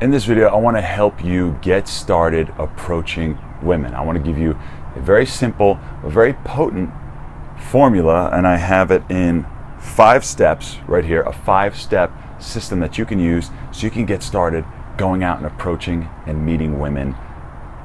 In this video, I want to help you get started approaching women. I want to give you a very simple, a very potent formula, and I have it in 5 steps right here, a 5-step system that you can use so you can get started going out and approaching and meeting women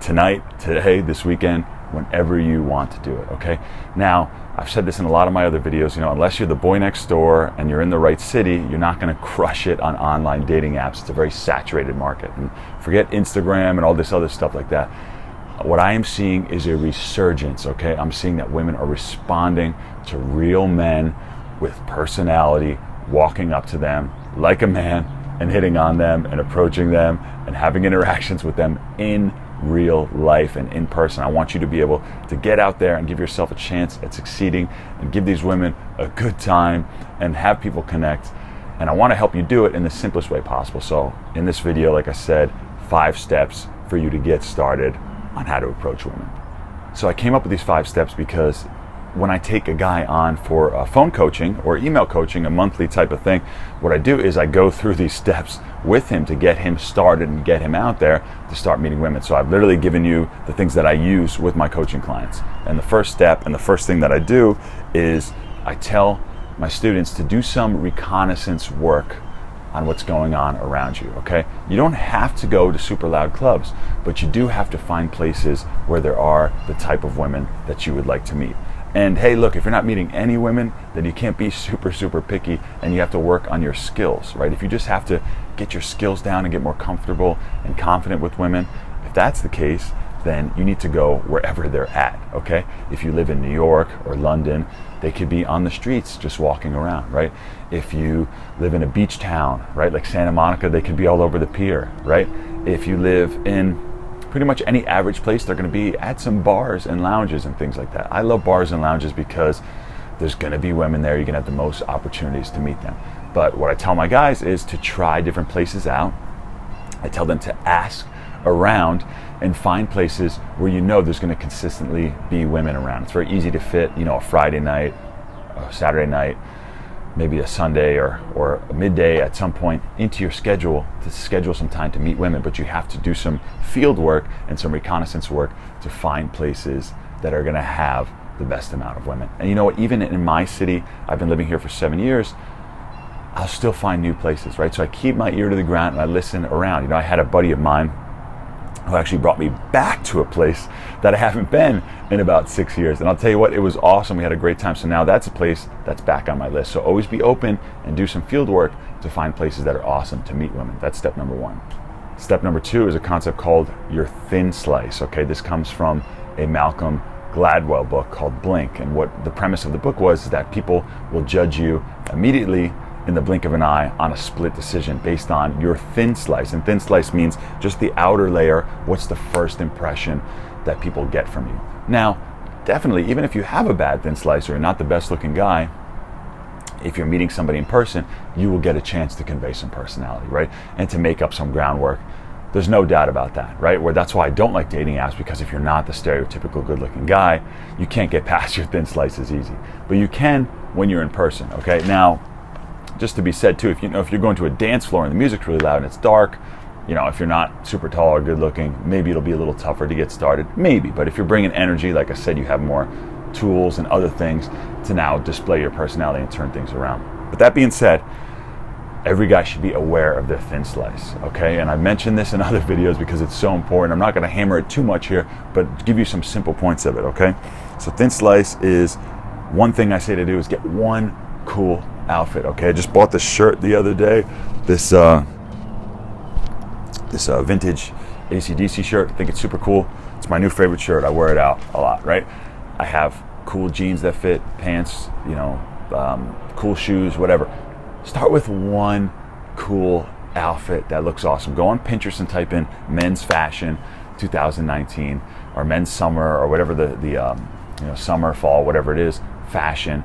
tonight, today, this weekend, whenever you want to do it, okay? Now, I've said this in a lot of my other videos, unless you're the boy next door and you're in the right city, you're not gonna crush it on online dating apps. It's a very saturated market. And forget Instagram and all this other stuff like that. What I am seeing is a resurgence, okay? I'm seeing that women are responding to real men with personality, walking up to them like a man and hitting on them and approaching them and having interactions with them in real life and in person. I want you to be able to get out there and give yourself a chance at succeeding and give these women a good time and have people connect. And I want to help you do it in the simplest way possible. So in this video, like I said, 5 steps for you to get started on how to approach women. So I came up with these 5 steps because when I take a guy on for phone coaching or email coaching, a monthly type of thing, what I do is I go through these steps with him to get him started and get him out there to start meeting women. So I've literally given you the things that I use with my coaching clients. And the first step and the first thing that I do is I tell my students to do some reconnaissance work on what's going on around you, okay? You don't have to go to super loud clubs, but you do have to find places where there are the type of women that you would like to meet. And hey, look, if you're not meeting any women, then you can't be super picky, and you have to work on your skills, right? If you just have to get your skills down and get more comfortable and confident with women, if that's the case, then you need to go wherever they're at, okay? If you live in New York or London, they could be on the streets just walking around, right? If you live in a beach town, right, like Santa Monica, they could be all over the pier, right? If you live in pretty much any average place, they're going to be at some bars and lounges and things like that. I love bars and lounges because there's going to be women there. You're going to have the most opportunities to meet them. But what I tell my guys is to try different places out. I tell them to ask around and find places where there's going to consistently be women around. It's very easy to fit, a Friday night, a Saturday night, maybe a Sunday or a midday at some point into your schedule to schedule some time to meet women, but you have to do some field work and some reconnaissance work to find places that are going to have the best amount of women. And you know what, even in my city, I've been living here for 7 years, I'll still find new places, right? So I keep my ear to the ground and I listen around. I had a buddy of mine who actually brought me back to a place that I haven't been in about 6 years. And I'll tell you what, it was awesome. We had a great time. So now that's a place that's back on my list. So always be open and do some field work to find places that are awesome to meet women. That's step number 1. Step number 2 is a concept called your thin slice. Okay, this comes from a Malcolm Gladwell book called Blink. And what the premise of the book was is that people will judge you immediately in the blink of an eye on a split decision based on your thin slice. And thin slice means just the outer layer. What's the first impression that people get from you? Now, definitely, even if you have a bad thin slice or you're not the best looking guy, if you're meeting somebody in person, you will get a chance to convey some personality, right? And to make up some groundwork. There's no doubt about that, right? That's why I don't like dating apps, because if you're not the stereotypical good looking guy, you can't get past your thin slice as easy. But you can when you're in person, okay? Now, just to be said too, if you're going to a dance floor and the music's really loud and it's dark, if you're not super tall or good looking, maybe it'll be a little tougher to get started, maybe. But if you're bringing energy, like I said, you have more tools and other things to now display your personality and turn things around. But that being said, every guy should be aware of their thin slice, okay? And I've mentioned this in other videos because it's so important. I'm not going to hammer it too much here, but give you some simple points of it, okay? So thin slice is, one thing I say to do is get one cool outfit, okay? I just bought this shirt the other day, this vintage AC/DC shirt. I think it's super cool. It's my new favorite shirt. I wear it out a lot, right? I have cool jeans that fit, pants, cool shoes, whatever. Start with one cool outfit that looks awesome. Go on Pinterest and type in men's fashion 2019 or men's summer or whatever the summer, fall, whatever it is, fashion,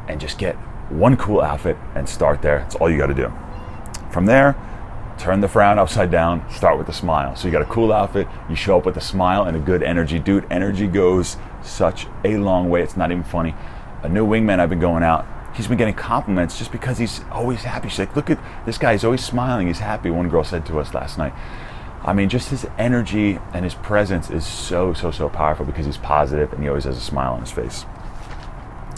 and just get one cool outfit and start there. That's all you got to do. From there, turn the frown upside down, start with a smile. So you got a cool outfit, you show up with a smile and a good energy. Dude, energy goes such a long way. It's not even funny. A new wingman I've been going out he's been getting compliments just because he's always happy. She's like, look at this guy, he's always smiling, he's happy. One girl said to us last night. I mean, just his energy and his presence is so powerful because he's positive and he always has a smile on his face.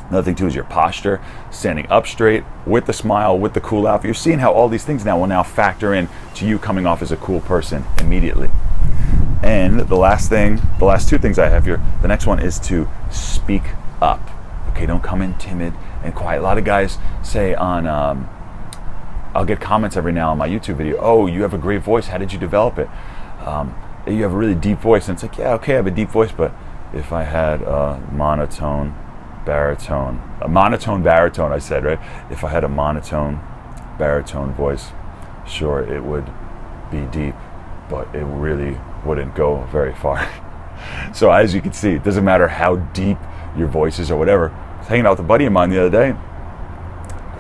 Another thing too is your posture, standing up straight with the smile, with the cool outfit. You're seeing how all these things now will now factor in to you coming off as a cool person immediately. And the last two things I have here, the next one is to speak up. Okay, don't come in timid and quiet. A lot of guys say on, I'll get comments every now on my YouTube video, oh, you have a great voice, how did you develop it? You have a really deep voice. And it's like, yeah, okay, I have a deep voice, but if I had a monotone baritone, I said, right? If I had a monotone baritone voice, sure, it would be deep, but it really wouldn't go very far. So as you can see, it doesn't matter how deep your voice is or whatever. I was hanging out with a buddy of mine the other day.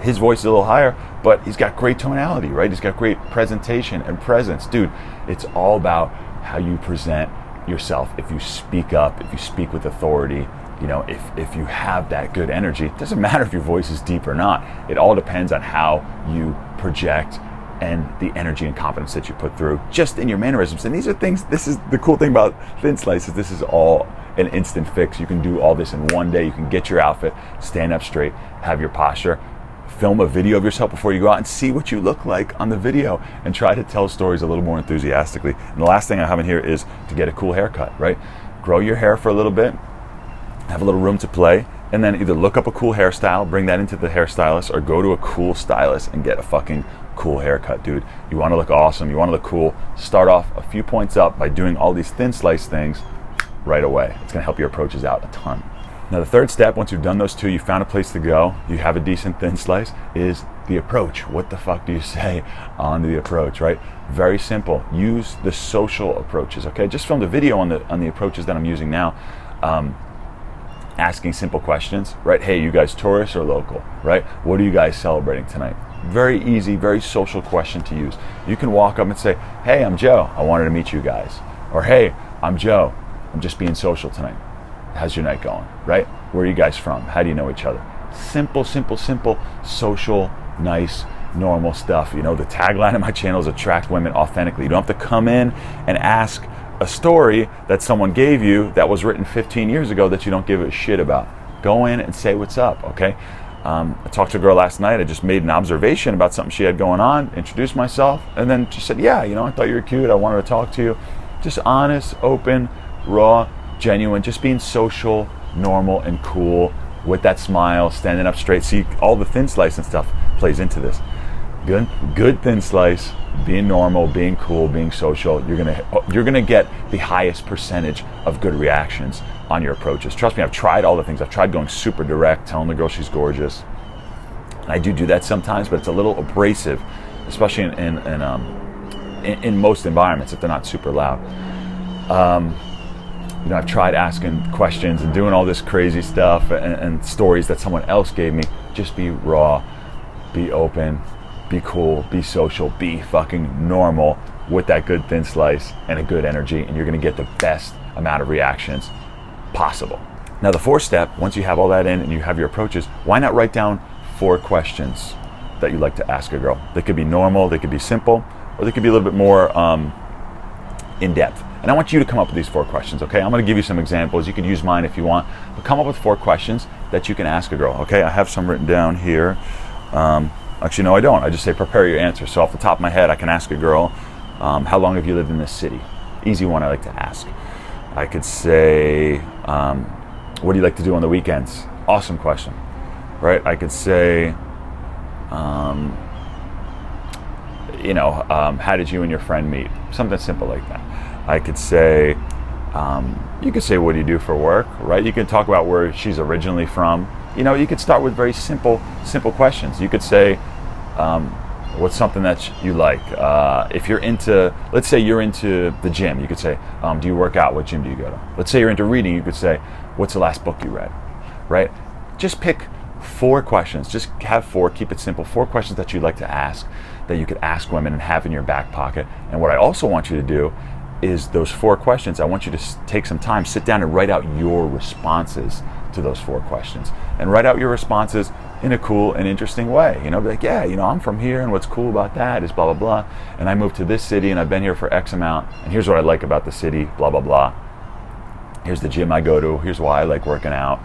His voice is a little higher, but he's got great tonality, right? He's got great presentation and presence. Dude, it's all about how you present yourself. If you speak up, if you speak with authority, you know, if you have that good energy, it doesn't matter if your voice is deep or not. It all depends on how you project and the energy and confidence that you put through just in your mannerisms. And these are things, this is the cool thing about Thin Slices, this is all an instant fix. You can do all this in one day. You can get your outfit, stand up straight, have your posture, film a video of yourself before you go out and see what you look like on the video and try to tell stories a little more enthusiastically. And the last thing I have in here is to get a cool haircut, right? Grow your hair for a little bit, have a little room to play, and then either look up a cool hairstyle, bring that into the hairstylist, or go to a cool stylist and get a fucking cool haircut, dude. You want to look awesome, you want to look cool, start off a few points up by doing all these thin slice things right away. It's going to help your approaches out a ton. Now the third step, once you've done those two, you found a place to go, you have a decent thin slice, is the approach. What the fuck do you say on the approach, right? Very simple. Use the social approaches, okay? Just film the video on the approaches that I'm using now. Asking simple questions, right? Hey, you guys tourists or local, right? What are you guys celebrating tonight? Very easy, very social question to use. You can walk up and say, hey, I'm Joe, I wanted to meet you guys. Or hey, I'm Joe, I'm just being social tonight. How's your night going, right? Where are you guys from? How do you know each other? Simple, social, nice, normal stuff. You know, the tagline of my channel is attract women authentically. You don't have to come in and ask a story that someone gave you that was written 15 years ago that you don't give a shit about. Go in and say what's up, okay? I talked to a girl last night. I just made an observation about something she had going on, introduced myself, and then she said, yeah, you know, I thought you were cute. I wanted to talk to you. Just honest, open, raw, genuine, just being social, normal, and cool with that smile, standing up straight. See, all the thin slice and stuff plays into this. Good thin slice, being normal, being cool, being social, you're gonna get the highest percentage of good reactions on your approaches. Trust me, I've tried all the things. I've tried going super direct, telling the girl she's gorgeous. And I do that sometimes, but it's a little abrasive, especially in most environments if they're not super loud. You know, I've tried asking questions and doing all this crazy stuff and stories that someone else gave me. Just be raw, be open, be cool, be social, be fucking normal with that good thin slice and a good energy, and you're gonna get the best amount of reactions possible. Now the fourth step, once you have all that in and you have your approaches, why not write down 4 questions that you'd like to ask a girl? They could be normal, they could be simple, or they could be a little bit more in depth. And I want you to come up with these 4 questions, okay? I'm gonna give you some examples. You can use mine if you want, but come up with 4 questions that you can ask a girl, okay? I have some written down here. Actually, no, I don't. I just say prepare your answer. So off the top of my head, I can ask a girl, how long have you lived in this city? Easy one I like to ask. I could say, what do you like to do on the weekends? Awesome question, right? I could say, how did you and your friend meet? Something simple like that. I could say, you could say, what do you do for work, right? You can talk about where she's originally from. You know, you could start with very simple questions. You could say, what's something that you like? If you're into, let's say you're into the gym, you could say, do you work out? What gym do you go to? Let's say you're into reading, you could say, what's the last book you read, right? Just pick 4 questions. Just have 4, keep it simple. 4 questions that you'd like to ask, that you could ask women and have in your back pocket. And what I also want you to do is those 4 questions. I want you to take some time, sit down and write out your responses to those 4 questions, and write out your responses in a cool and interesting way. Be like, yeah, I'm from here, and what's cool about that is blah, blah, blah. And I moved to this city, and I've been here for X amount, and here's what I like about the city, blah, blah, blah. Here's the gym I go to. Here's why I like working out.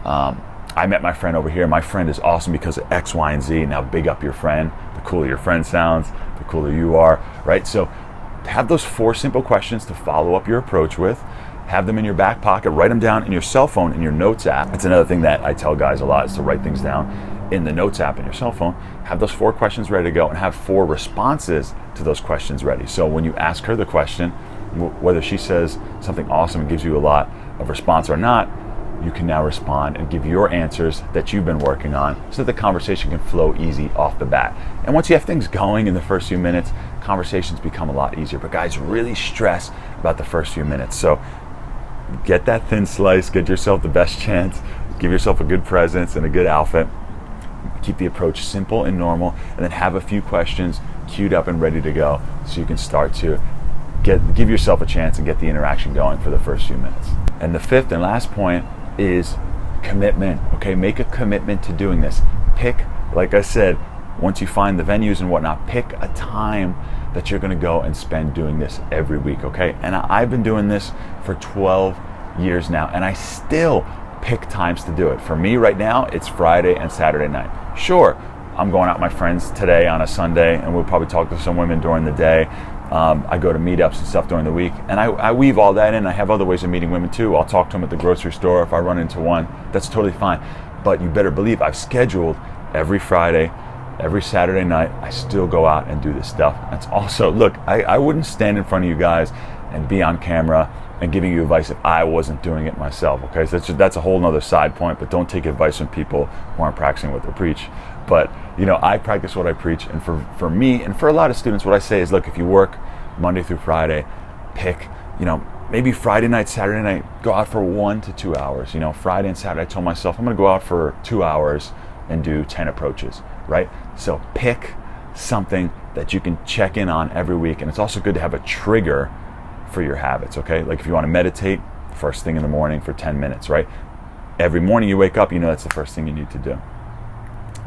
I met my friend over here. My friend is awesome because of X, Y, and Z. Now big up your friend. The cooler your friend sounds, the cooler you are, right? So have those 4 simple questions to follow up your approach with. Have them in your back pocket. Write them down in your cell phone, in your notes app. That's another thing that I tell guys a lot, is to write things down in the notes app in your cell phone. Have those 4 questions ready to go, and have 4 responses to those questions ready. So when you ask her the question, whether she says something awesome and gives you a lot of response or not, you can now respond and give your answers that you've been working on, so that the conversation can flow easy off the bat. And once you have things going in the first few minutes, conversations become a lot easier. But guys really stress about the first few minutes. So get that thin slice, get yourself the best chance, give yourself a good presence and a good outfit. Keep the approach simple and normal, and then have a few questions queued up and ready to go, so you can start to give yourself a chance and get the interaction going for the first few minutes. And the 5th and last point is commitment. Okay, make a commitment to doing this. Pick, like I said, once you find the venues and whatnot, pick a time that you're going to go and spend doing this every week. Okay, and I've been doing this for 12 years now, and I still pick times to do it. For me right now, it's Friday and Saturday night. Sure, I'm going out with my friends today on a Sunday, and we'll probably talk to some women during the day. I go to meetups and stuff during the week, and I weave all that in. I have other ways of meeting women too. I'll talk to them at the grocery store if I run into one. That's totally fine. But you better believe I've scheduled every Friday, every Saturday night. I still go out and do this stuff. That's also, look, I wouldn't stand in front of you guys and be on camera and giving you advice if I wasn't doing it myself. Okay, so that's a whole nother side point. But don't take advice from people who aren't practicing what they preach. But I practice what I preach, and for me and for a lot of students, what I say is, look, if you work Monday through Friday, pick, maybe Friday night, Saturday night, go out for 1 to 2 hours. Friday and Saturday, I told myself I'm going to go out for 2 hours and do 10 approaches, right? So pick something that you can check in on every week, and it's also good to have a trigger for your habits. Okay, like if you want to meditate first thing in the morning for 10 minutes, right? Every morning you wake up, that's the first thing you need to do.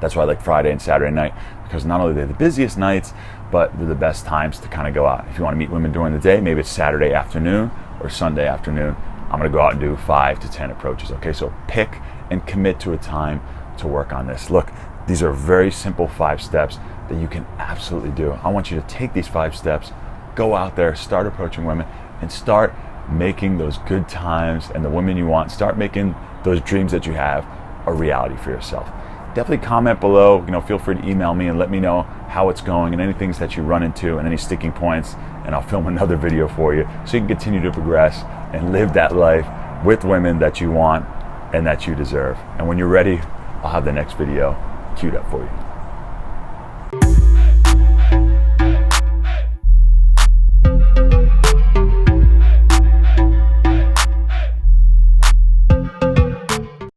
That's why I like Friday and Saturday night, because not only are they the busiest nights, but they're the best times to kind of go out. If you want to meet women during the day, maybe it's Saturday afternoon or Sunday afternoon, I'm going to go out and do 5 to 10 approaches. Okay, so pick and commit to a time to work on this. Look, these are very simple 5 steps that you can absolutely do. I want you to take these 5 steps, go out there, start approaching women, and start making those good times and the women you want, start making those dreams that you have a reality for yourself. Definitely comment below. Feel free to email me and let me know how it's going and any things that you run into and any sticking points, and I'll film another video for you so you can continue to progress and live that life with women that you want and that you deserve. And when you're ready, I'll have the next video queued up for you.